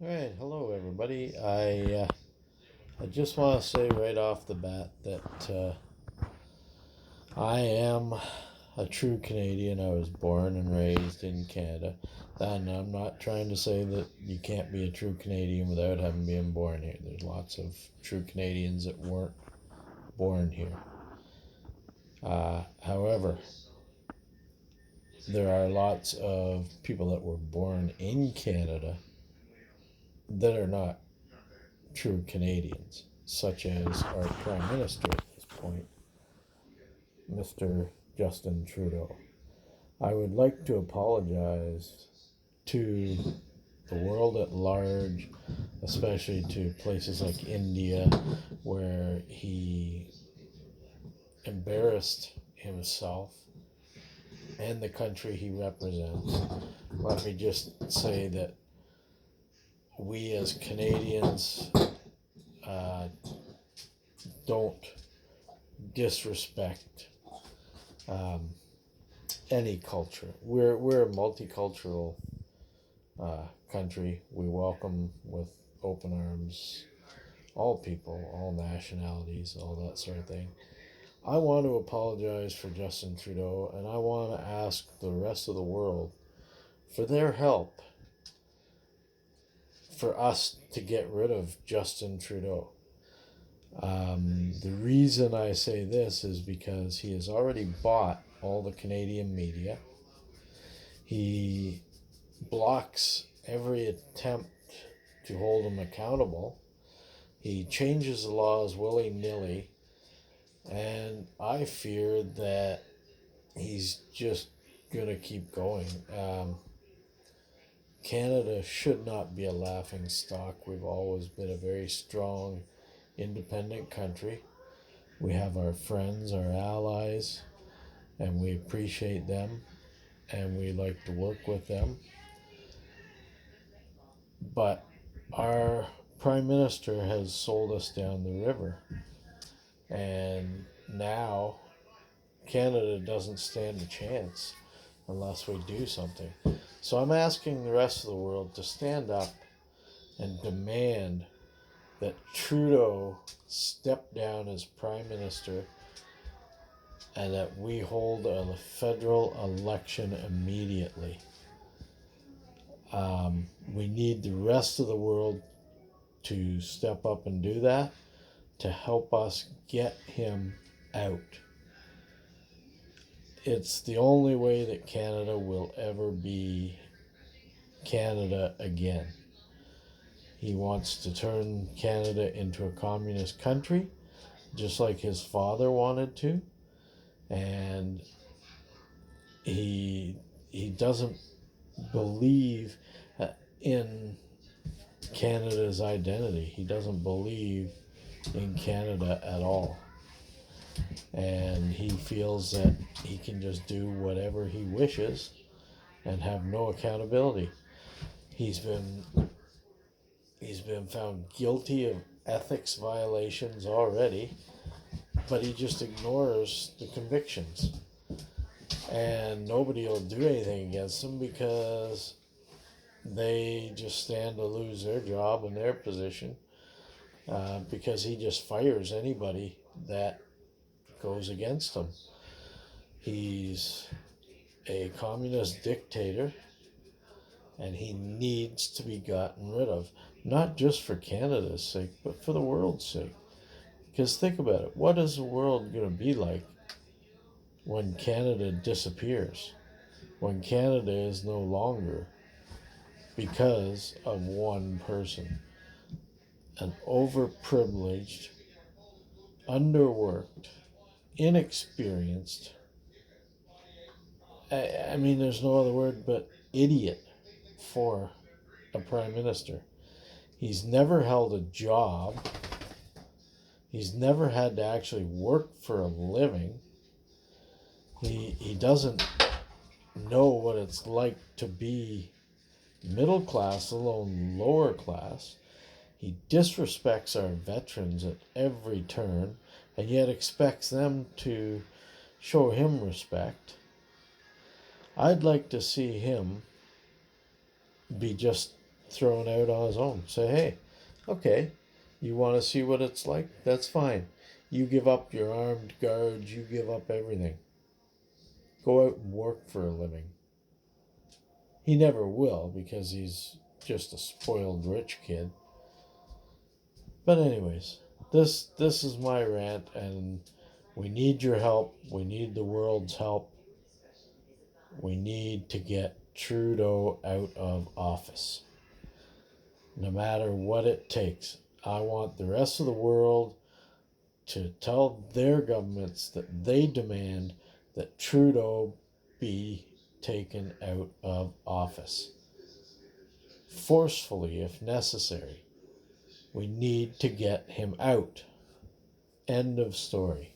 All right, hello everybody. I just want to say right off the bat that I am a true Canadian. I was born and raised in Canada, and I'm not trying to say that you can't be a true Canadian without having been born here. There's lots of true Canadians that weren't born here. However, there are lots of people that were born in Canada that are not true Canadians, such as our Prime Minister at this point, Mr. Justin Trudeau. I would like to apologize to the world at large, especially to places like India, where he embarrassed himself and the country he represents. Let me just say that we as Canadians don't disrespect um, any culture. We're a multicultural country. We welcome with open arms all people, all nationalities, all that sort of thing. I want to apologize for Justin Trudeau, and I want to ask the rest of the world for their help for us to get rid of Justin Trudeau. The reason I say this is because he has already bought all the Canadian media. He blocks every attempt to hold him accountable. He changes the laws willy nilly. And I fear that he's just going to keep going. Canada should not be a laughing stock. We've always been a very strong, independent country. We have our friends, our allies, and we appreciate them, and we like to work with them. But our Prime Minister has sold us down the river, and now Canada doesn't stand a chance unless we do something. So I'm asking the rest of the world to stand up and demand that Trudeau step down as Prime Minister and that we hold a federal election immediately. We need the rest of the world to step up and do that to help us get him out. It's the only way that Canada will ever be Canada again. He wants to turn Canada into a communist country, just like his father wanted to, and he doesn't believe in Canada's identity. He doesn't believe in Canada at all. And he feels that he can just do whatever he wishes and have no accountability. He's been found guilty of ethics violations already, but he just ignores the convictions. And nobody will do anything against him because they just stand to lose their job and their position, because he just fires anybody that goes against him. He's a communist dictator, and he needs to be gotten rid of, not just for Canada's sake, but for the world's sake. Because think about it, what is the world going to be like when Canada disappears? When Canada is no longer because of one person, an overprivileged, underworked, inexperienced, I mean, there's no other word but idiot for a prime minister. He's never held a job. He's never had to actually work for a living. He doesn't know what it's like to be middle class, alone lower class. He disrespects our veterans at every turn, and yet expects them to show him respect. I'd like to see him be just thrown out on his own. Say, hey, okay, you want to see what it's like? That's fine. You give up your armed guards, you give up everything. Go out and work for a living. He never will because he's just a spoiled rich kid. But anyways, this is my rant, and we need your help. We need the world's help. We need to get Trudeau out of office. No matter what it takes. I want the rest of the world to tell their governments that they demand that Trudeau be taken out of office. Forcefully, if necessary. We need to get him out. End of story.